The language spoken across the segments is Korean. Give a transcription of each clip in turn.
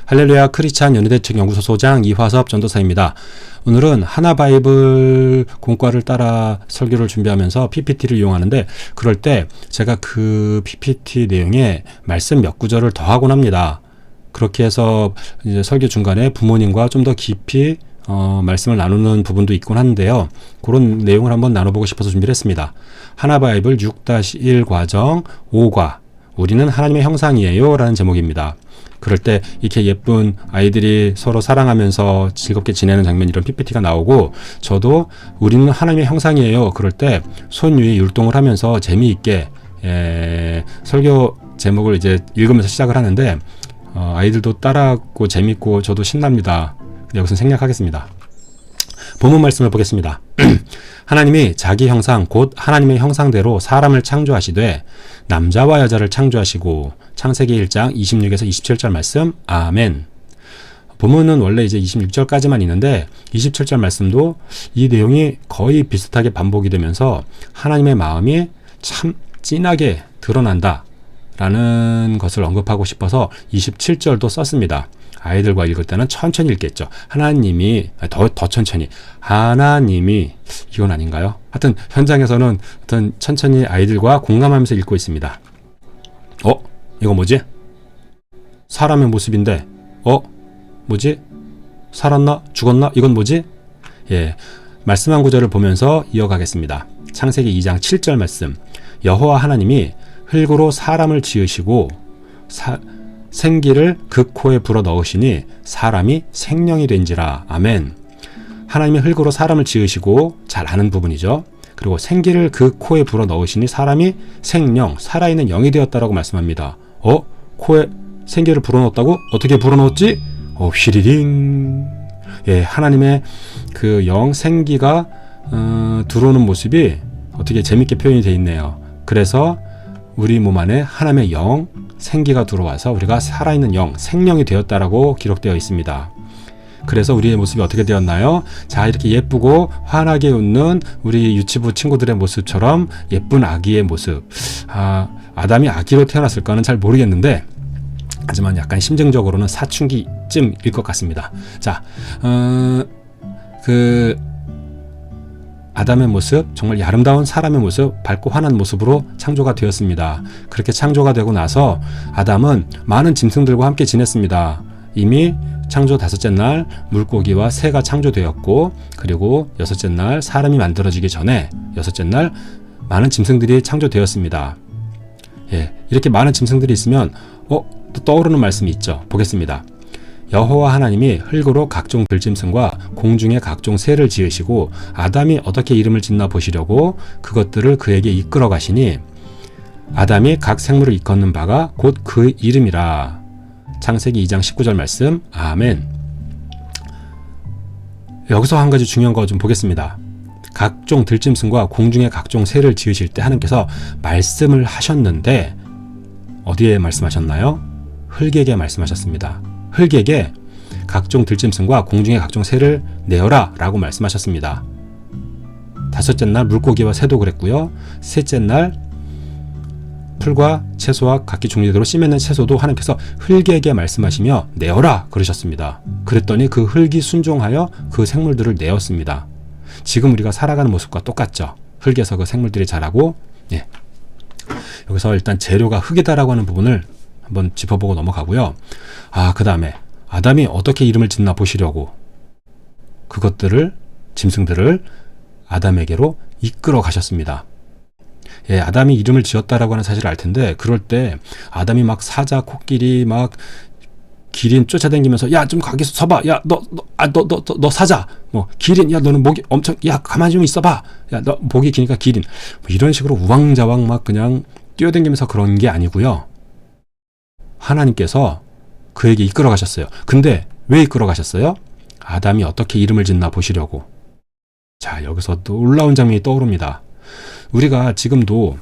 할렐루야 크리스찬 연희대책 연구소 소장 이화섭 전도사입니다. 오늘은 하나바이블 공과를 따라 설교를 준비하면서 PPT를 이용하는데, 그럴 때 제가 그 PPT 내용에 말씀 몇 구절을 더하곤 합니다. 그렇게 해서 이제 설교 중간에 부모님과 좀 더 깊이 말씀을 나누는 부분도 있곤 한데요. 그런 내용을 한번 나눠보고 싶어서 준비를 했습니다. 하나바이블 6-1 과정 5과 우리는 하나님의 형상이에요 라는 제목입니다. 그럴 때 이렇게 예쁜 아이들이 서로 사랑하면서 즐겁게 지내는 장면, 이런 PPT가 나오고, 저도 우리는 하나님의 형상이에요 그럴 때 손 위에 율동을 하면서 재미있게 설교 제목을 이제 읽으면서 시작을 하는데, 아이들도 따라하고 재밌고 저도 신납니다. 여기서 생략하겠습니다. 본문 말씀을 보겠습니다. 하나님이 자기 형상 곧 하나님의 형상대로 사람을 창조하시되 남자와 여자를 창조하시고. 창세기 1장 26에서 27절 말씀. 아멘. 본문은 원래 이제 26절까지만 있는데 27절 말씀도 이 내용이 거의 비슷하게 반복이 되면서 하나님의 마음이 참 진하게 드러난다 라는 것을 언급하고 싶어서 27절도 썼습니다. 아이들과 읽을 때는 천천히 읽겠죠. 하나님이 더 천천히, 하나님이, 이건 아닌가요? 하여튼 현장에서는 하여튼 천천히 아이들과 공감하면서 읽고 있습니다. 이거 뭐지? 사람의 모습인데 뭐지? 살았나? 죽었나? 이건 뭐지? 말씀한 구절을 보면서 이어가겠습니다. 창세기 2장 7절 말씀. 여호와 하나님이 흙으로 사람을 지으시고 생기를 그 코에 불어 넣으시니 사람이 생명이 된지라. 아멘. 하나님이 흙으로 사람을 지으시고, 잘 아는 부분이죠. 그리고 생기를 그 코에 불어 넣으시니 사람이 생명, 살아있는 영이 되었다라고 말씀합니다. 코에 생기를 불어 넣었다고? 어떻게 불어 넣었지? 휘리링. 하나님의 그 영, 생기가 들어오는 모습이 어떻게 재밌게 표현이 되어 있네요. 그래서 우리 몸 안에 하나님의 영, 생기가 들어와서 우리가 살아있는 영, 생명이 되었다라고 기록되어 있습니다. 그래서 우리의 모습이 어떻게 되었나요? 자, 이렇게 예쁘고 환하게 웃는 우리 유치부 친구들의 모습처럼 예쁜 아기의 모습. 아담이 아기로 태어났을까는 잘 모르겠는데, 하지만 약간 심정적으로는 사춘기쯤일 것 같습니다. 자, 아담의 모습, 정말 아름다운 사람의 모습, 밝고 환한 모습으로 창조가 되었습니다. 그렇게 창조가 되고 나서 아담은 많은 짐승들과 함께 지냈습니다. 이미 창조 5째 날 물고기와 새가 창조되었고, 그리고 6째 날 사람이 만들어지기 전에 6째 날 많은 짐승들이 창조되었습니다. 이렇게 많은 짐승들이 있으면 또 떠오르는 말씀이 있죠. 보겠습니다. 여호와 하나님이 흙으로 각종 들짐승과 공중의 각종 새를 지으시고 아담이 어떻게 이름을 짓나 보시려고 그것들을 그에게 이끌어 가시니 아담이 각 생물을 일컫는 바가 곧 그 이름이라. 창세기 2장 19절 말씀. 아멘. 여기서 한 가지 중요한 거 좀 보겠습니다. 각종 들짐승과 공중의 각종 새를 지으실 때 하나님께서 말씀을 하셨는데 어디에 말씀하셨나요? 흙에게 말씀하셨습니다. 흙에게 각종 들짐승과 공중의 각종 새를 내어라 라고 말씀하셨습니다. 5째 날 물고기와 새도 그랬고요. 셋째 날 풀과 채소와 각기 종류대로 씨 맺는 채소도 하나님께서 흙에게 말씀하시며 내어라 그러셨습니다. 그랬더니 그 흙이 순종하여 그 생물들을 내었습니다. 지금 우리가 살아가는 모습과 똑같죠. 흙에서 그 생물들이 자라고. 여기서 일단 재료가 흙이다라고 하는 부분을 한번 짚어보고 넘어가고요. 그 다음에 아담이 어떻게 이름을 짓나 보시려고 그것들을, 짐승들을 아담에게로 이끌어 가셨습니다. 아담이 이름을 지었다라고 하는 사실을 알 텐데, 그럴 때 아담이 막 사자, 코끼리, 막 기린 쫓아다니면서 야, 좀 거기서 서봐. 야, 너 사자. 기린. 야, 너는 목이 엄청, 야, 가만히 좀 있어봐. 야, 너 목이 기니까 기린. 이런 식으로 우왕좌왕 막 그냥 뛰어다니면서 그런 게 아니고요. 하나님께서 그에게 이끌어 가셨어요. 근데 왜 이끌어 가셨어요? 아담이 어떻게 이름을 짓나 보시려고. 자, 여기서 또 놀라운 장면이 떠오릅니다. 우리가 지금도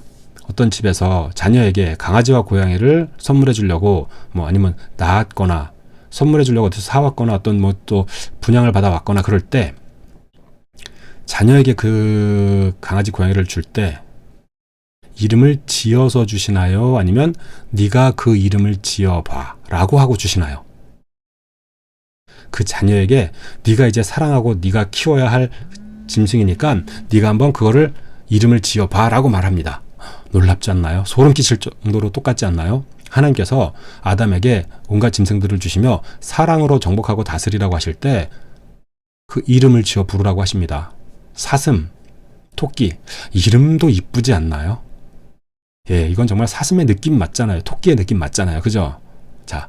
어떤 집에서 자녀에게 강아지와 고양이를 선물해 주려고, 아니면 낳았거나 선물해 주려고 어디서 사왔거나 어떤 또 분양을 받아왔거나 그럴 때 자녀에게 그 강아지 고양이를 줄 때 이름을 지어서 주시나요? 아니면 네가 그 이름을 지어봐 라고 하고 주시나요? 그 자녀에게 네가 이제 사랑하고 네가 키워야 할 짐승이니까 네가 한번 그거를 이름을 지어봐 라고 말합니다. 놀랍지 않나요? 소름 끼칠 정도로 똑같지 않나요? 하나님께서 아담에게 온갖 짐승들을 주시며 사랑으로 정복하고 다스리라고 하실 때 그 이름을 지어 부르라고 하십니다. 사슴, 토끼, 이름도 이쁘지 않나요? 예, 이건 정말 사슴의 느낌 맞잖아요. 토끼의 느낌 맞잖아요. 그죠? 자,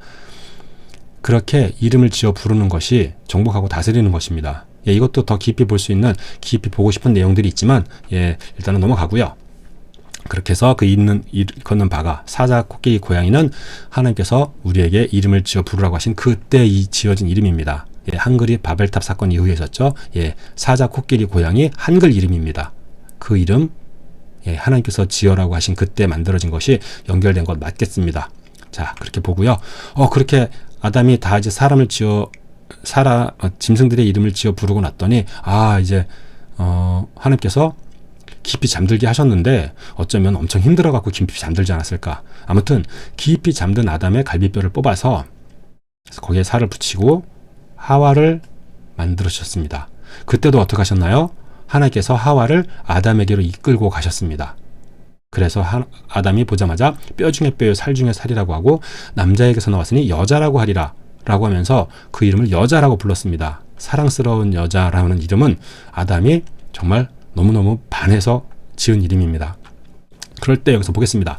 그렇게 이름을 지어 부르는 것이 정복하고 다스리는 것입니다. 예, 이것도 더 깊이 볼 수 있는, 깊이 보고 싶은 내용들이 있지만, 예, 일단은 넘어가고요. 그렇게 해서 그 걷는 바가 사자, 코끼리, 고양이는 하나님께서 우리에게 이름을 지어 부르라고 하신 그때 지어진 이름입니다. 예, 한글이 바벨탑 사건 이후에 있었죠. 예, 사자, 코끼리, 고양이 한글 이름입니다. 그 이름, 예, 하나님께서 지어라고 하신 그때 만들어진 것이 연결된 것 맞겠습니다. 자, 그렇게 보고요. 그렇게 아담이 다 이제 짐승들의 이름을 지어 부르고 났더니, 이제, 하나님께서 깊이 잠들게 하셨는데, 어쩌면 엄청 힘들어갖고 깊이 잠들지 않았을까. 아무튼, 깊이 잠든 아담의 갈비뼈를 뽑아서, 거기에 살을 붙이고, 하와를 만들으셨습니다. 그때도 어떻게 하셨나요? 하나님께서 하와를 아담에게로 이끌고 가셨습니다. 그래서 아담이 보자마자 뼈 중에 뼈요 살 중에 살이라고 하고 남자에게서 나왔으니 여자라고 하리라 라고 하면서 그 이름을 여자라고 불렀습니다. 사랑스러운 여자라는 이름은 아담이 정말 너무너무 반해서 지은 이름입니다. 그럴 때 여기서 보겠습니다.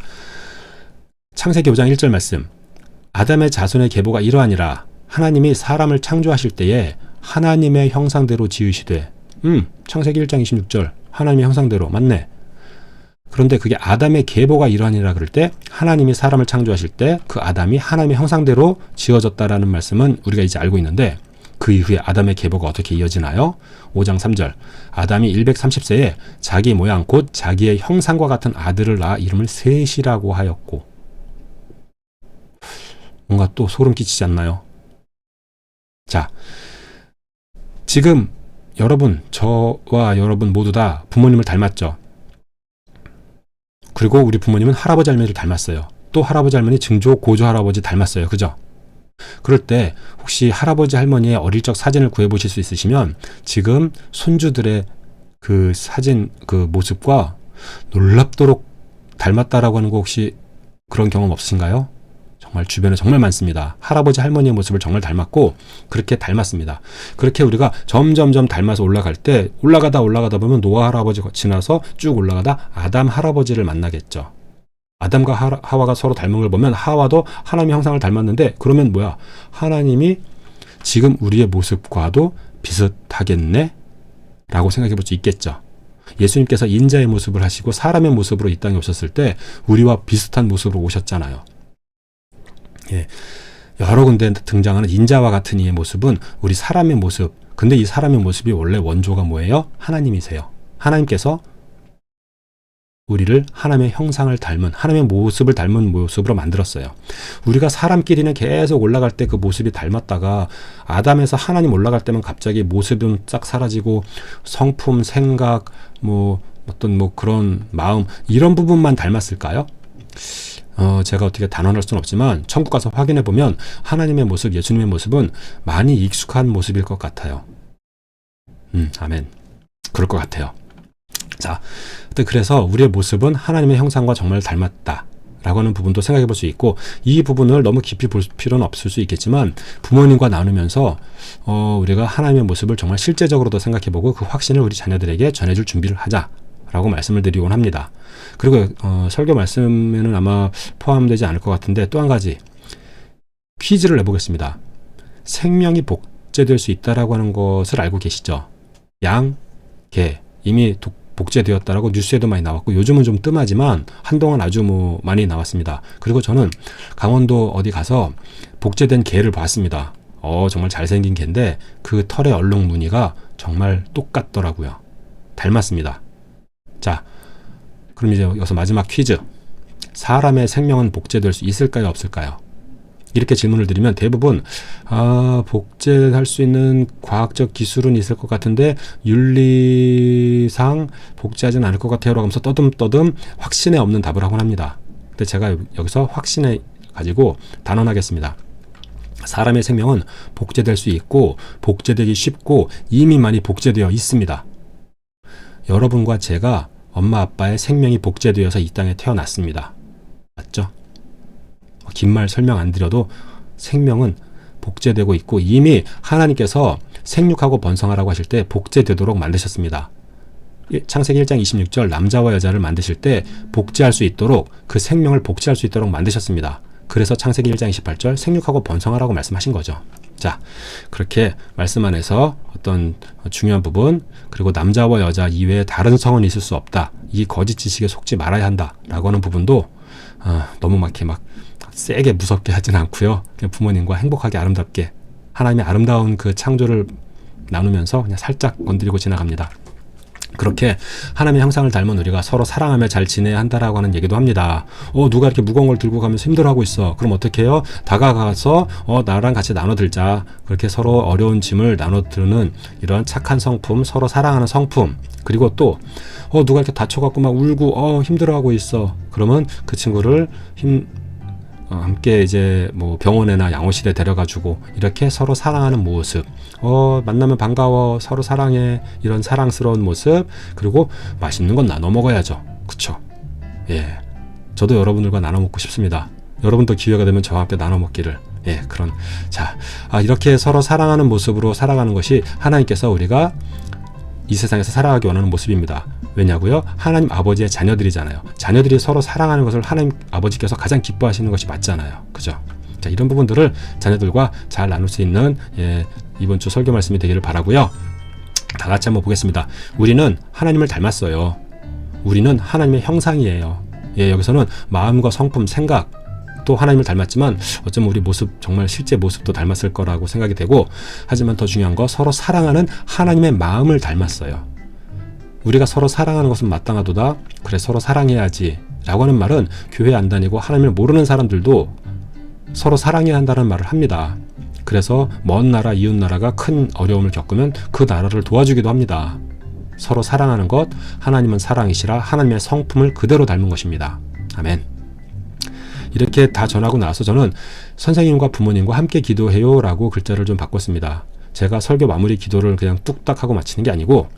창세기 5장 1절 말씀. 아담의 자손의 계보가 이러하니라. 하나님이 사람을 창조하실 때에 하나님의 형상대로 지으시되. 창세기 1장 26절. 하나님의 형상대로. 맞네. 그런데 그게 아담의 계보가 이러하니라 그럴 때 하나님이 사람을 창조하실 때 그 아담이 하나님의 형상대로 지어졌다라는 말씀은 우리가 이제 알고 있는데, 그 이후에 아담의 계보가 어떻게 이어지나요? 5장 3절. 아담이 130세에 자기 모양 곧 자기의 형상과 같은 아들을 낳아 이름을 셋이라고 하였고. 뭔가 또 소름 끼치지 않나요? 자, 지금 여러분, 저와 여러분 모두 다 부모님을 닮았죠. 그리고 우리 부모님은 할아버지 할머니를 닮았어요. 또 할아버지 할머니 증조 고조 할아버지 닮았어요. 그죠? 그럴 때 혹시 할아버지 할머니의 어릴 적 사진을 구해보실 수 있으시면 지금 손주들의 그 사진 그 모습과 놀랍도록 닮았다라고 하는 거 혹시 그런 경험 없으신가요? 정말 주변에 정말 많습니다. 할아버지 할머니의 모습을 정말 닮았고 그렇게 닮았습니다. 그렇게 우리가 점점점 닮아서 올라갈 때 올라가다 보면 노아 할아버지 지나서 쭉 올라가다 아담 할아버지를 만나겠죠. 아담과 하와가 서로 닮은 걸 보면 하와도 하나님의 형상을 닮았는데 그러면 뭐야? 하나님이 지금 우리의 모습과도 비슷하겠네? 라고 생각해 볼 수 있겠죠. 예수님께서 인자의 모습을 하시고 사람의 모습으로 이 땅에 오셨을 때 우리와 비슷한 모습으로 오셨잖아요. 예, 여러 군데 등장하는 인자와 같은 이의 모습은 우리 사람의 모습. 근데 이 사람의 모습이 원래 원조가 뭐예요? 하나님이세요. 하나님께서 우리를 하나님의 형상을 닮은, 하나님의 모습을 닮은 모습으로 만들었어요. 우리가 사람끼리는 계속 올라갈 때 그 모습이 닮았다가 아담에서 하나님 올라갈 때만 갑자기 모습은 싹 사라지고 성품, 생각, 어떤 그런 마음, 이런 부분만 닮았을까요? 제가 어떻게 단언할 수는 없지만 천국 가서 확인해 보면 하나님의 모습, 예수님의 모습은 많이 익숙한 모습일 것 같아요. 아멘. 그럴 것 같아요. 자, 그래서 우리의 모습은 하나님의 형상과 정말 닮았다라고 하는 부분도 생각해 볼 수 있고, 이 부분을 너무 깊이 볼 필요는 없을 수 있겠지만 부모님과 나누면서 우리가 하나님의 모습을 정말 실제적으로도 생각해 보고 그 확신을 우리 자녀들에게 전해줄 준비를 하자라고 말씀을 드리곤 합니다. 그리고 설교 말씀에는 아마 포함되지 않을 것 같은데 또 한 가지 퀴즈를 내보겠습니다. 생명이 복제될 수 있다라고 하는 것을 알고 계시죠? 양, 개 이미 복제되었다라고 뉴스에도 많이 나왔고 요즘은 좀 뜸하지만 한동안 아주 많이 나왔습니다. 그리고 저는 강원도 어디 가서 복제된 개를 봤습니다. 정말 잘생긴 개인데 그 털의 얼룩 무늬가 정말 똑같더라고요. 닮았습니다. 자, 그럼 이제 여기서 마지막 퀴즈. 사람의 생명은 복제될 수 있을까요? 없을까요? 이렇게 질문을 드리면 대부분 복제할 수 있는 과학적 기술은 있을 것 같은데 윤리상 복제하지는 않을 것 같아요 라고 하면서 떠듬떠듬 확신에 없는 답을 하곤 합니다. 근데 제가 여기서 확신에 가지고 단언하겠습니다. 사람의 생명은 복제될 수 있고 복제되기 쉽고 이미 많이 복제되어 있습니다. 여러분과 제가 엄마 아빠의 생명이 복제되어서 이 땅에 태어났습니다. 맞죠? 긴 말 설명 안 드려도 생명은 복제되고 있고 이미 하나님께서 생육하고 번성하라고 하실 때 복제되도록 만드셨습니다. 창세기 1장 26절 남자와 여자를 만드실 때 복제할 수 있도록 그 생명을 복제할 수 있도록 만드셨습니다. 그래서 창세기 1장 28절 생육하고 번성하라고 말씀하신 거죠. 자, 그렇게 말씀 안에서 어떤 중요한 부분, 그리고 남자와 여자 이외에 다른 성은 있을 수 없다, 이 거짓 지식에 속지 말아야 한다 라고 하는 부분도 너무 막 이렇게 막 세게 무섭게 하진 않고요. 그냥 부모님과 행복하게 아름답게 하나님의 아름다운 그 창조를 나누면서 그냥 살짝 건드리고 지나갑니다. 그렇게 하나님의 형상을 닮은 우리가 서로 사랑하며 잘 지내야 한다라고 하는 얘기도 합니다. 누가 이렇게 무거운 걸 들고 가면서 힘들어하고 있어. 그럼 어떻게 해요? 다가가서 나랑 같이 나눠들자. 그렇게 서로 어려운 짐을 나눠드는 이런 착한 성품, 서로 사랑하는 성품. 그리고 또 누가 이렇게 다쳐갖고 막 울고 힘들어하고 있어. 그러면 그 친구를 함께 이제 뭐 병원에나 양호실에 데려가주고 이렇게 서로 사랑하는 모습, 만나면 반가워, 서로 사랑해, 이런 사랑스러운 모습. 그리고 맛있는 건 나눠 먹어야죠. 그쵸? 예, 저도 여러분들과 나눠 먹고 싶습니다. 여러분도 기회가 되면 저와 함께 나눠 먹기를. 예, 그런 이렇게 서로 사랑하는 모습으로 살아가는 것이 하나님께서 우리가 이 세상에서 살아가기 원하는 모습입니다. 왜냐고요? 하나님 아버지의 자녀들이잖아요. 자녀들이 서로 사랑하는 것을 하나님 아버지께서 가장 기뻐하시는 것이 맞잖아요. 그죠? 자, 이런 부분들을 자녀들과 잘 나눌 수 있는 이번 주 설교 말씀이 되기를 바라고요. 다 같이 한번 보겠습니다. 우리는 하나님을 닮았어요. 우리는 하나님의 형상이에요. 여기서는 마음과 성품, 생각 또 하나님을 닮았지만 어쩌면 우리 모습, 정말 실제 모습도 닮았을 거라고 생각이 되고, 하지만 더 중요한 거 서로 사랑하는 하나님의 마음을 닮았어요. 우리가 서로 사랑하는 것은 마땅하도다. 그래, 서로 사랑해야지 라고 하는 말은 교회 안 다니고 하나님을 모르는 사람들도 서로 사랑해야 한다는 말을 합니다. 그래서 먼 나라, 이웃 나라가 큰 어려움을 겪으면 그 나라를 도와주기도 합니다. 서로 사랑하는 것, 하나님은 사랑이시라 하나님의 성품을 그대로 닮은 것입니다. 아멘. 이렇게 다 전하고 나서 저는 선생님과 부모님과 함께 기도해요 라고 글자를 좀 바꿨습니다. 제가 설교 마무리 기도를 그냥 뚝딱 하고 마치는 게 아니고,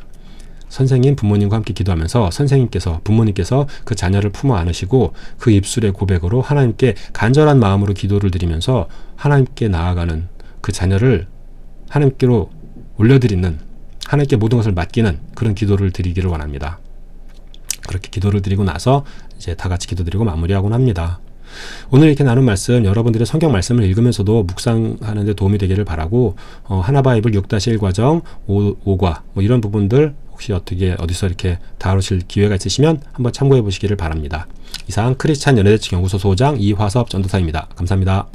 선생님, 부모님과 함께 기도하면서 선생님께서, 부모님께서 그 자녀를 품어 안으시고 그 입술의 고백으로 하나님께 간절한 마음으로 기도를 드리면서 하나님께 나아가는 그 자녀를 하나님께로 올려드리는, 하나님께 모든 것을 맡기는 그런 기도를 드리기를 원합니다. 그렇게 기도를 드리고 나서 이제 다 같이 기도드리고 마무리하곤 합니다. 오늘 이렇게 나눈 말씀, 여러분들의 성경 말씀을 읽으면서도 묵상하는 데 도움이 되기를 바라고, 하나바이블 6-1 과정 5과 뭐 이런 부분들 혹시 어디서 이렇게 다루실 기회가 있으시면 한번 참고해 보시기를 바랍니다. 이상 크리스찬 연예대책 연구소 소장 이화섭 전도사입니다. 감사합니다.